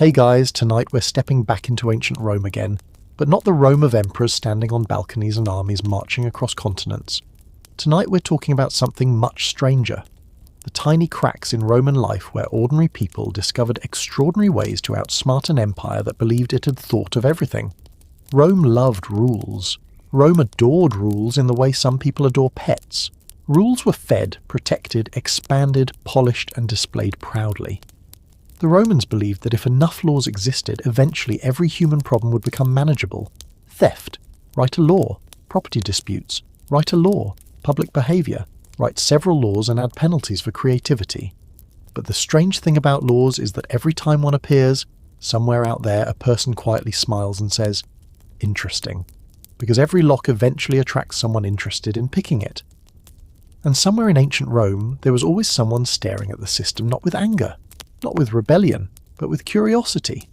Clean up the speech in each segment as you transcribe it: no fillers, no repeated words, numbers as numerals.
Hey guys, tonight we're stepping back into ancient Rome again, but not the Rome of emperors standing on balconies and armies marching across continents. Tonight we're talking about something much stranger. The tiny cracks in Roman life where ordinary people discovered extraordinary ways to outsmart an empire that believed it had thought of everything. Rome loved rules. Rome adored rules in the way some people adore pets. Rules were fed, protected, expanded, polished, and displayed proudly. The Romans believed that if enough laws existed, eventually every human problem would become manageable. Theft, write a law. Property disputes, write a law. Public behaviour, write several laws and add penalties for creativity. But the strange thing about laws is that every time one appears, somewhere out there a person quietly smiles and says, "Interesting," because every lock eventually attracts someone interested in picking it. And somewhere in ancient Rome, there was always someone staring at the system, not with anger, not with rebellion, but with curiosity.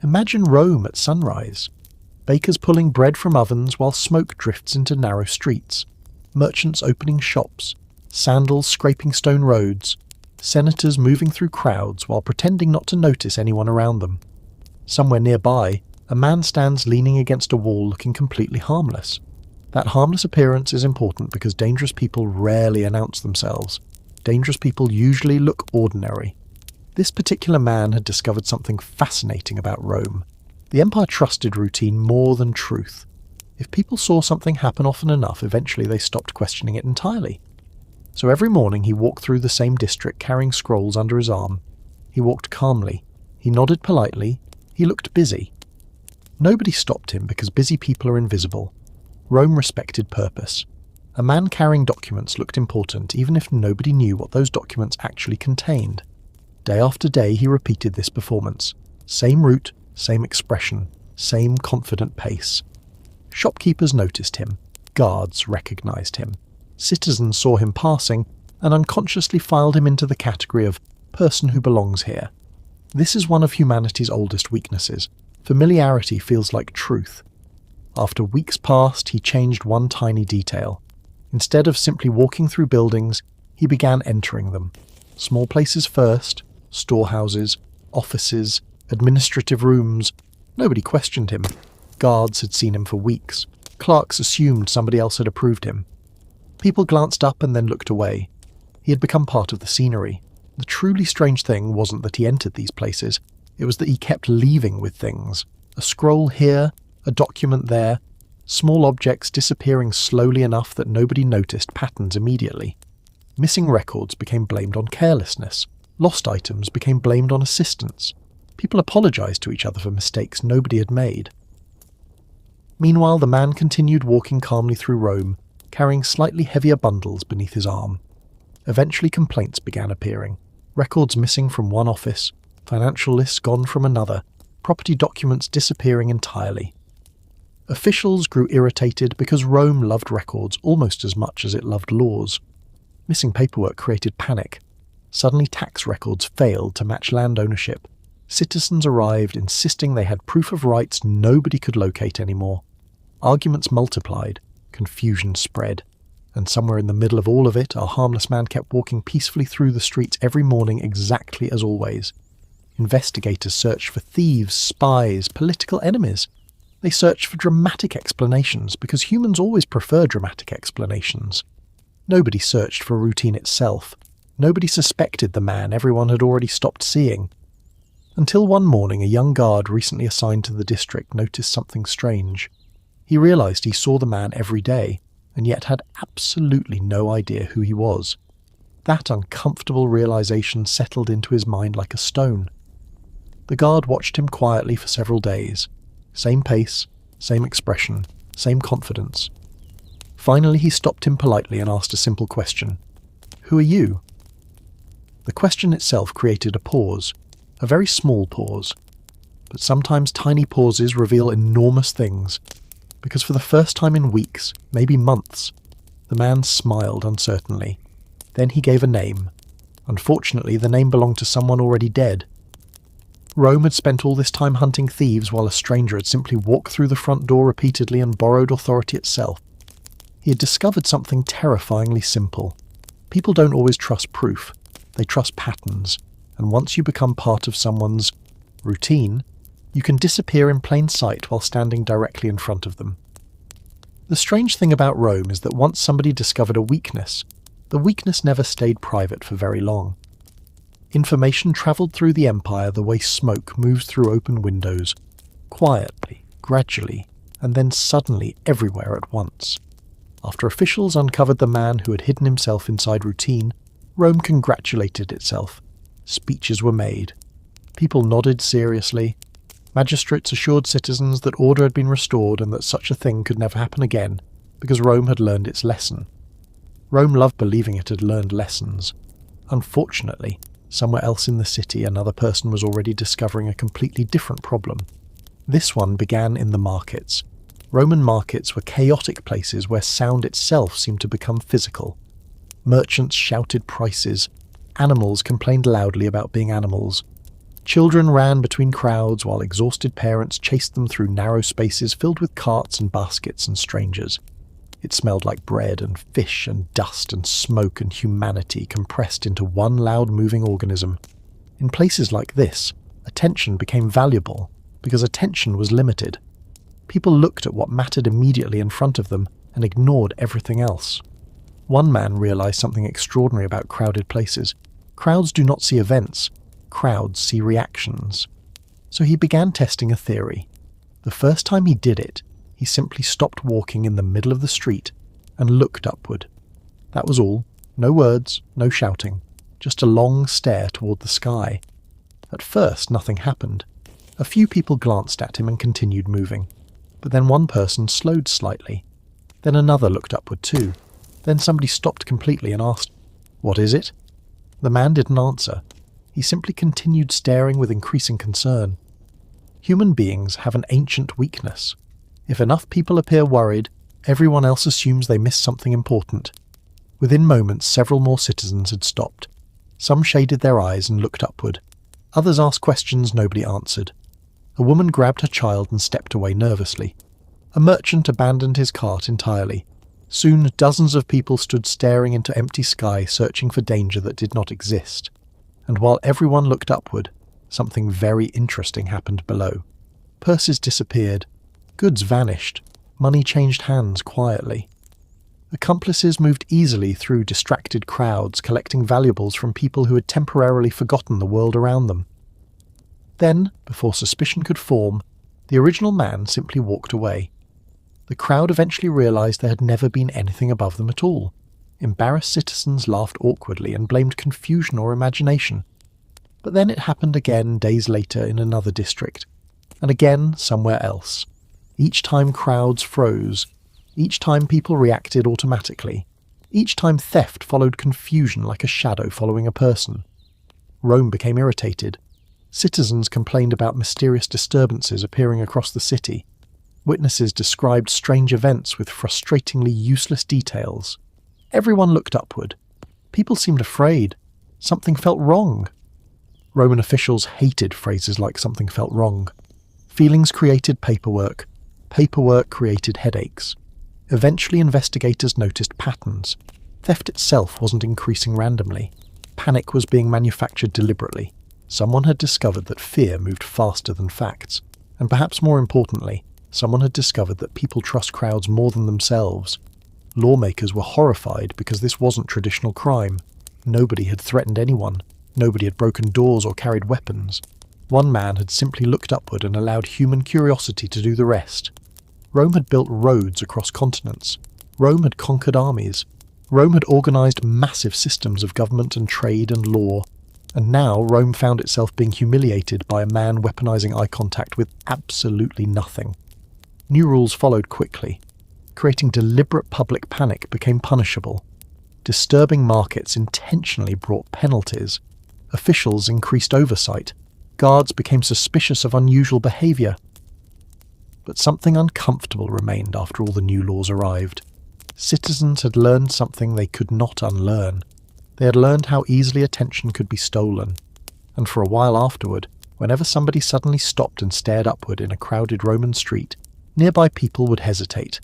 Imagine Rome at sunrise. Bakers pulling bread from ovens while smoke drifts into narrow streets. Merchants opening shops. Sandals scraping stone roads. Senators moving through crowds while pretending not to notice anyone around them. Somewhere nearby, a man stands leaning against a wall looking completely harmless. That harmless appearance is important because dangerous people rarely announce themselves. Dangerous people usually look ordinary. This particular man had discovered something fascinating about Rome. The empire trusted routine more than truth. If people saw something happen often enough, eventually they stopped questioning it entirely. So every morning he walked through the same district carrying scrolls under his arm. He walked calmly. He nodded politely. He looked busy. Nobody stopped him because busy people are invisible. Rome respected purpose. A man carrying documents looked important even if nobody knew what those documents actually contained. Day after day he repeated this performance. Same route, same expression, same confident pace. Shopkeepers noticed him. Guards recognized him. Citizens saw him passing and unconsciously filed him into the category of person who belongs here. This is one of humanity's oldest weaknesses. Familiarity feels like truth. After weeks passed, he changed one tiny detail. Instead of simply walking through buildings, he began entering them. Small places first, storehouses, offices, administrative rooms. Nobody questioned him. Guards had seen him for weeks. Clerks assumed somebody else had approved him. People glanced up and then looked away. He had become part of the scenery. The truly strange thing wasn't that he entered these places. It was that he kept leaving with things. A scroll here, a document there, small objects disappearing slowly enough that nobody noticed patterns immediately. Missing records became blamed on carelessness. Lost items became blamed on assistance. People apologized to each other for mistakes nobody had made. Meanwhile, the man continued walking calmly through Rome, carrying slightly heavier bundles beneath his arm. Eventually complaints began appearing. Records missing from one office, financial lists gone from another, property documents disappearing entirely. Officials grew irritated because Rome loved records almost as much as it loved laws. Missing paperwork created panic. Suddenly tax records failed to match land ownership. Citizens arrived insisting they had proof of rights nobody could locate anymore. Arguments multiplied, confusion spread, and somewhere in the middle of all of it, our harmless man kept walking peacefully through the streets every morning exactly as always. Investigators searched for thieves, spies, political enemies. They searched for dramatic explanations because humans always prefer dramatic explanations. Nobody searched for routine itself. Nobody suspected the man everyone had already stopped seeing. Until one morning a young guard recently assigned to the district noticed something strange. He realized he saw the man every day, and yet had absolutely no idea who he was. That uncomfortable realization settled into his mind like a stone. The guard watched him quietly for several days. Same pace, same expression, same confidence. Finally he stopped him politely and asked a simple question. "Who are you?" The question itself created a pause, a very small pause. But sometimes tiny pauses reveal enormous things, because for the first time in weeks, maybe months, the man smiled uncertainly. Then he gave a name. Unfortunately, the name belonged to someone already dead. Rome had spent all this time hunting thieves while a stranger had simply walked through the front door repeatedly and borrowed authority itself. He had discovered something terrifyingly simple. People don't always trust proof. They trust patterns, and once you become part of someone's Routine, you can disappear in plain sight while standing directly in front of them. The strange thing about Rome is that once somebody discovered a weakness, the weakness never stayed private for very long. Information travelled through the empire the way smoke moves through open windows, quietly, gradually, and then suddenly everywhere at once. After officials uncovered the man who had hidden himself inside Routine, Rome congratulated itself. Speeches were made. People nodded seriously. Magistrates assured citizens that order had been restored and that such a thing could never happen again, because Rome had learned its lesson. Rome loved believing it had learned lessons. Unfortunately, somewhere else in the city another person was already discovering a completely different problem. This one began in the markets. Roman markets were chaotic places where sound itself seemed to become physical. Merchants shouted prices. Animals complained loudly about being animals. Children ran between crowds while exhausted parents chased them through narrow spaces filled with carts and baskets and strangers. It smelled like bread and fish and dust and smoke and humanity compressed into one loud moving organism. In places like this, attention became valuable because attention was limited. People looked at what mattered immediately in front of them and ignored everything else. One man realized something extraordinary about crowded places. Crowds do not see events. Crowds see reactions. So he began testing a theory. The first time he did it, he simply stopped walking in the middle of the street and looked upward. That was all. No words, no shouting. Just a long stare toward the sky. At first, nothing happened. A few people glanced at him and continued moving. But then one person slowed slightly. Then another looked upward too. Then somebody stopped completely and asked, "What is it?" The man didn't answer. He simply continued staring with increasing concern. Human beings have an ancient weakness. If enough people appear worried, everyone else assumes they missed something important. Within moments, several more citizens had stopped. Some shaded their eyes and looked upward. Others asked questions nobody answered. A woman grabbed her child and stepped away nervously. A merchant abandoned his cart entirely. Soon, dozens of people stood staring into empty sky, searching for danger that did not exist. And while everyone looked upward, something very interesting happened below. Purses disappeared. Goods vanished. Money changed hands quietly. Accomplices moved easily through distracted crowds, collecting valuables from people who had temporarily forgotten the world around them. Then, before suspicion could form, the original man simply walked away. The crowd eventually realized there had never been anything above them at all. Embarrassed citizens laughed awkwardly and blamed confusion or imagination. But then it happened again days later in another district, and again somewhere else. Each time crowds froze. Each time people reacted automatically. Each time theft followed confusion like a shadow following a person. Rome became irritated. Citizens complained about mysterious disturbances appearing across the city. Witnesses described strange events with frustratingly useless details. Everyone looked upward. People seemed afraid. Something felt wrong. Roman officials hated phrases like "something felt wrong." Feelings created paperwork. Paperwork created headaches. Eventually investigators noticed patterns. Theft itself wasn't increasing randomly. Panic was being manufactured deliberately. Someone had discovered that fear moved faster than facts. And perhaps more importantly, someone had discovered that people trust crowds more than themselves. Lawmakers were horrified because this wasn't traditional crime. Nobody had threatened anyone. Nobody had broken doors or carried weapons. One man had simply looked upward and allowed human curiosity to do the rest. Rome had built roads across continents. Rome had conquered armies. Rome had organized massive systems of government and trade and law. And now Rome found itself being humiliated by a man weaponizing eye contact with absolutely nothing. New rules followed quickly. Creating deliberate public panic became punishable. Disturbing markets intentionally brought penalties. Officials increased oversight. Guards became suspicious of unusual behavior. But something uncomfortable remained after all the new laws arrived. Citizens had learned something they could not unlearn. They had learned how easily attention could be stolen. And for a while afterward, whenever somebody suddenly stopped and stared upward in a crowded Roman street, nearby people would hesitate.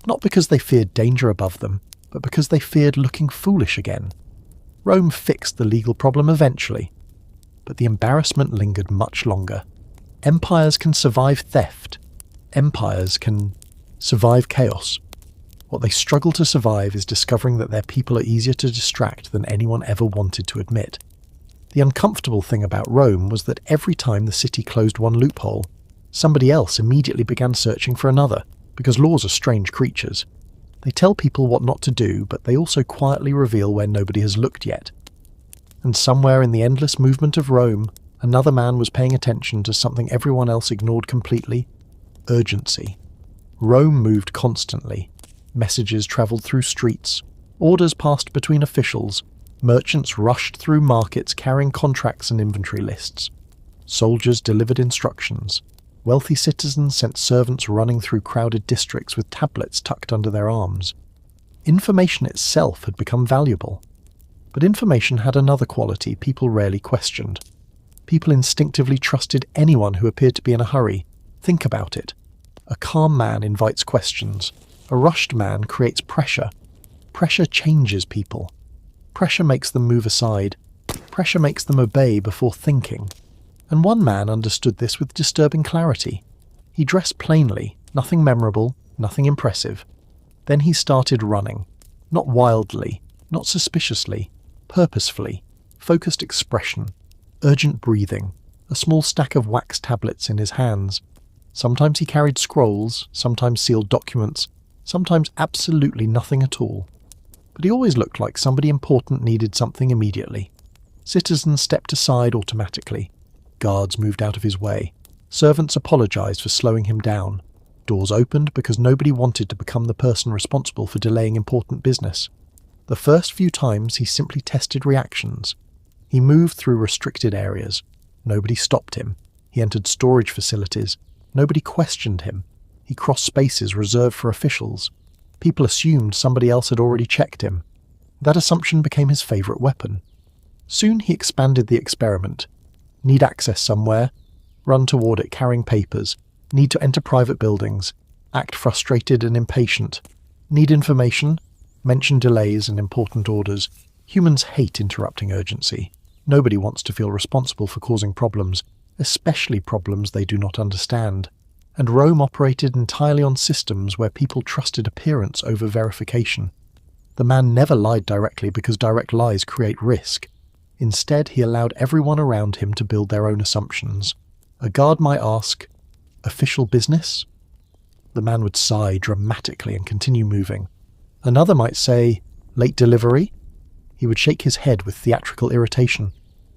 Not because they feared danger above them, but because they feared looking foolish again. Rome fixed the legal problem eventually. but the embarrassment lingered much longer. Empires can survive theft. Empires can survive chaos. What they struggle to survive is discovering that their people are easier to distract than anyone ever wanted to admit. The uncomfortable thing about Rome was that every time the city closed one loophole, somebody else immediately began searching for another, because laws are strange creatures. They tell people what not to do, but they also quietly reveal where nobody has looked yet. And somewhere in the endless movement of Rome, another man was paying attention to something everyone else ignored completely: urgency. Rome moved constantly. Messages travelled through streets, orders passed between officials, merchants rushed through markets carrying contracts and inventory lists. Soldiers delivered instructions. Wealthy citizens sent servants running through crowded districts with tablets tucked under their arms. Information itself had become valuable. But information had another quality people rarely questioned. People instinctively trusted anyone who appeared to be in a hurry. Think about it. A calm man invites questions. A rushed man creates pressure. Pressure changes people. Pressure makes them move aside. Pressure makes them obey before thinking. And one man understood this with disturbing clarity. He dressed plainly, nothing memorable, nothing impressive. Then he started running. Not wildly, not suspiciously, purposefully, focused expression, urgent breathing, a small stack of wax tablets in his hands. Sometimes he carried scrolls, sometimes sealed documents, sometimes absolutely nothing at all. But he always looked like somebody important needed something immediately. Citizens stepped aside automatically. Guards moved out of his way. Servants apologized for slowing him down. Doors opened because nobody wanted to become the person responsible for delaying important business. The first few times he simply tested reactions. He moved through restricted areas. Nobody stopped him. He entered storage facilities. Nobody questioned him. He crossed spaces reserved for officials. People assumed somebody else had already checked him. That assumption became his favorite weapon. Soon he expanded the experiment. Need access somewhere? Run toward it carrying papers. Need to enter private buildings. Act frustrated and impatient. Need information? Mention delays and important orders. Humans hate interrupting urgency. Nobody wants to feel responsible for causing problems, especially problems they do not understand. And Rome operated entirely on systems where people trusted appearance over verification. The man never lied directly because direct lies create risk. Instead, he allowed everyone around him to build their own assumptions. A guard might ask, "Official business?" The man would sigh dramatically and continue moving. Another might say, "Late delivery?" He would shake his head with theatrical irritation.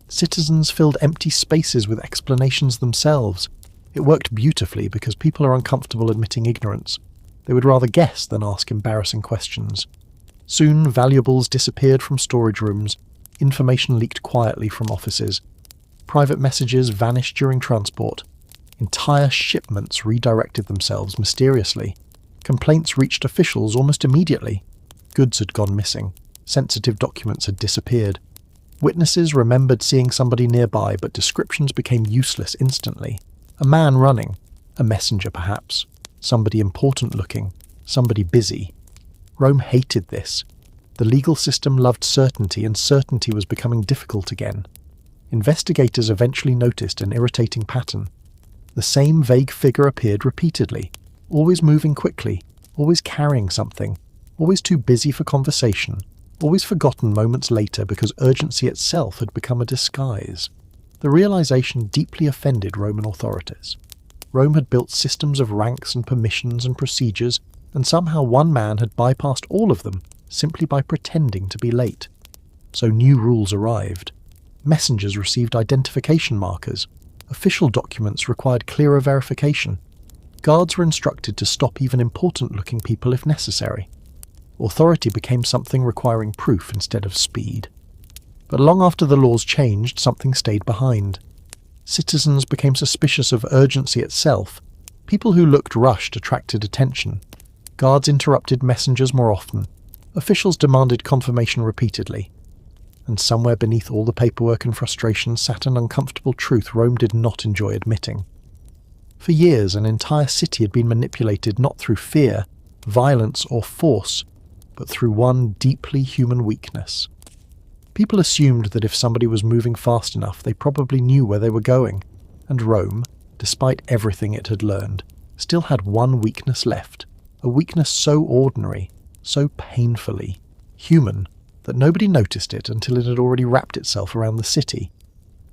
Citizens filled empty spaces with explanations themselves. It worked beautifully because people are uncomfortable admitting ignorance. They would rather guess than ask embarrassing questions. Soon, valuables disappeared from storage rooms. Information leaked quietly from offices. Private messages vanished during transport. Entire shipments redirected themselves mysteriously. Complaints reached officials almost immediately. Goods had gone missing. Sensitive documents had disappeared. Witnesses remembered seeing somebody nearby, but descriptions became useless instantly. A man running. A messenger, perhaps. Somebody important looking. Somebody busy. Rome hated this. The legal system loved certainty, and certainty was becoming difficult again. Investigators eventually noticed an irritating pattern. The same vague figure appeared repeatedly, always moving quickly, always carrying something, always too busy for conversation, always forgotten moments later because urgency itself had become a disguise. The realization deeply offended Roman authorities. Rome had built systems of ranks and permissions and procedures, and somehow one man had bypassed all of them simply by pretending to be late. So new rules arrived. Messengers received identification markers. Official documents required clearer verification. Guards were instructed to stop even important-looking people if necessary. Authority became something requiring proof instead of speed. But long after the laws changed, something stayed behind. Citizens became suspicious of urgency itself. People who looked rushed attracted attention. Guards interrupted messengers more often. Officials demanded confirmation repeatedly. And somewhere beneath all the paperwork and frustration sat an uncomfortable truth Rome did not enjoy admitting. For years, an entire city had been manipulated not through fear, violence, or force, but through one deeply human weakness. People assumed that if somebody was moving fast enough, they probably knew where they were going, and Rome, despite everything it had learned, still had one weakness left, a weakness so ordinary, so painfully human, that nobody noticed it until it had already wrapped itself around the city.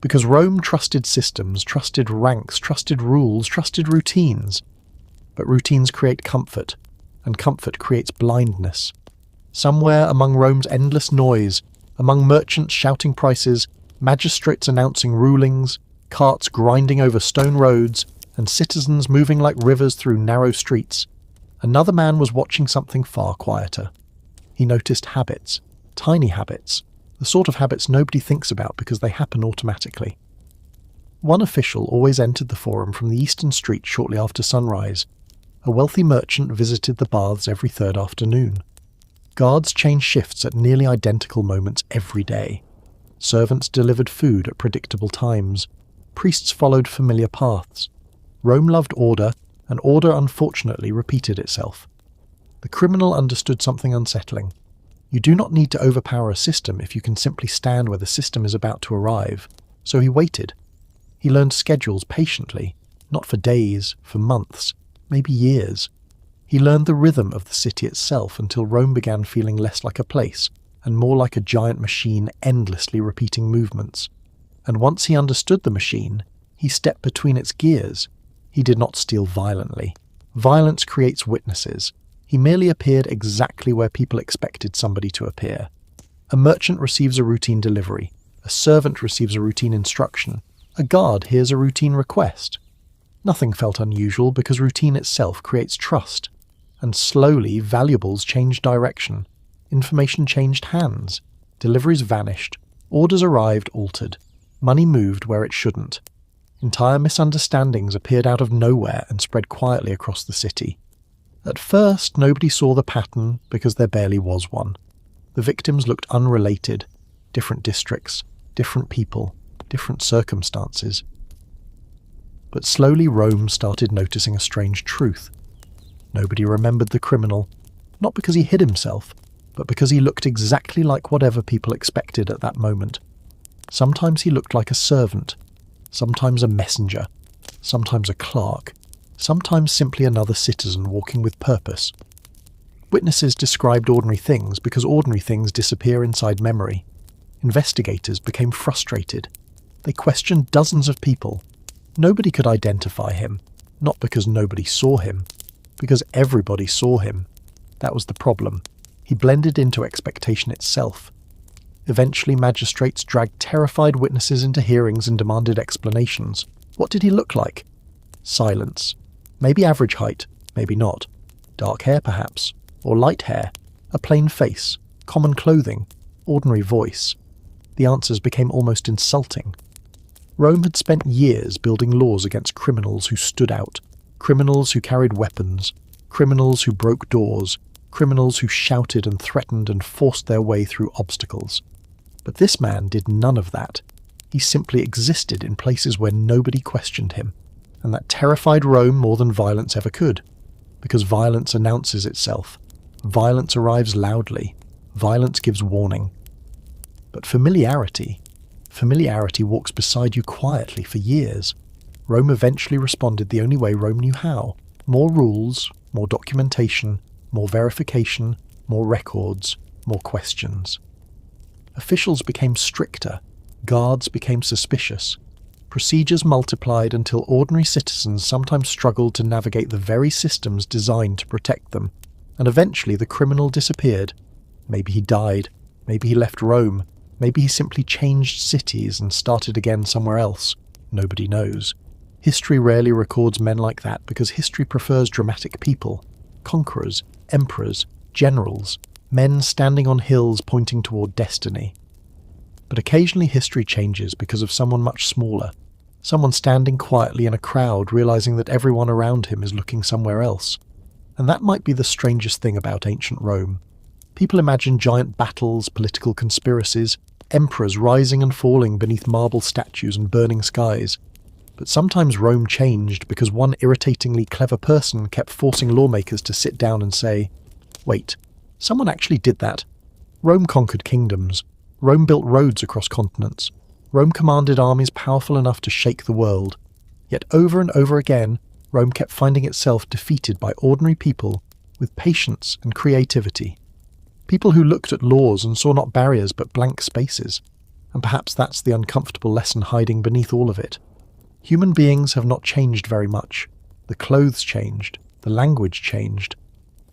Because Rome trusted systems, trusted ranks, trusted rules, trusted routines. But routines create comfort, and comfort creates blindness. Somewhere among Rome's endless noise, among merchants shouting prices, magistrates announcing rulings, carts grinding over stone roads, and citizens moving like rivers through narrow streets, another man was watching something far quieter. He noticed habits, tiny habits, the sort of habits nobody thinks about because they happen automatically. One official always entered the forum from the eastern street shortly after sunrise. A wealthy merchant visited the baths every third afternoon. Guards changed shifts at nearly identical moments every day. Servants delivered food at predictable times. Priests followed familiar paths. Rome loved order, and order unfortunately repeated itself. The criminal understood something unsettling. You do not need to overpower a system if you can simply stand where the system is about to arrive. So he waited. He learned schedules patiently, not for days, for months, maybe years. He learned the rhythm of the city itself until Rome began feeling less like a place and more like a giant machine endlessly repeating movements. And once he understood the machine, he stepped between its gears. He did not steal violently. Violence creates witnesses. He merely appeared exactly where people expected somebody to appear. A merchant receives a routine delivery. A servant receives a routine instruction. A guard hears a routine request. Nothing felt unusual because routine itself creates trust. And slowly, valuables changed direction. Information changed hands. Deliveries vanished. Orders arrived altered. Money moved where it shouldn't. Entire misunderstandings appeared out of nowhere and spread quietly across the city. At first, nobody saw the pattern because there barely was one. The victims looked unrelated. Different districts, different people, different circumstances. But slowly Rome started noticing a strange truth. Nobody remembered the criminal, not because he hid himself, but because he looked exactly like whatever people expected at that moment. Sometimes he looked like a servant, sometimes a messenger, sometimes a clerk, sometimes simply another citizen walking with purpose. Witnesses described ordinary things because ordinary things disappear inside memory. Investigators became frustrated. They questioned dozens of people. Nobody could identify him, not because nobody saw him, because everybody saw him. That was the problem. He blended into expectation itself. Eventually, magistrates dragged terrified witnesses into hearings and demanded explanations. What did he look like? Silence. Maybe average height, maybe not. Dark hair, perhaps. Or light hair. A plain face. Common clothing. Ordinary voice. The answers became almost insulting. Rome had spent years building laws against criminals who stood out. Criminals who carried weapons. Criminals who broke doors. Criminals who shouted and threatened and forced their way through obstacles. But this man did none of that. He simply existed in places where nobody questioned him. And that terrified Rome more than violence ever could. Because violence announces itself. Violence arrives loudly. Violence gives warning. But familiarity walks beside you quietly for years. Rome eventually responded the only way Rome knew how. More rules, more documentation, more verification, more records, more questions. Officials became stricter. Guards became suspicious. Procedures multiplied until ordinary citizens sometimes struggled to navigate the very systems designed to protect them. And eventually the criminal disappeared. Maybe he died. Maybe he left Rome. Maybe he simply changed cities and started again somewhere else. Nobody knows. History rarely records men like that because history prefers dramatic people. Conquerors, emperors, generals, men standing on hills pointing toward destiny. But occasionally history changes because of someone much smaller. Someone standing quietly in a crowd realizing that everyone around him is looking somewhere else. And that might be the strangest thing about ancient Rome. People imagine giant battles, political conspiracies, emperors rising and falling beneath marble statues and burning skies. But sometimes Rome changed because one irritatingly clever person kept forcing lawmakers to sit down and say, "Wait, someone actually did that. Rome conquered kingdoms. Rome built roads across continents. Rome commanded armies powerful enough to shake the world. Yet over and over again, Rome kept finding itself defeated by ordinary people with patience and creativity. People who looked at laws and saw not barriers but blank spaces. And perhaps that's the uncomfortable lesson hiding beneath all of it. Human beings have not changed very much. The clothes changed, the language changed,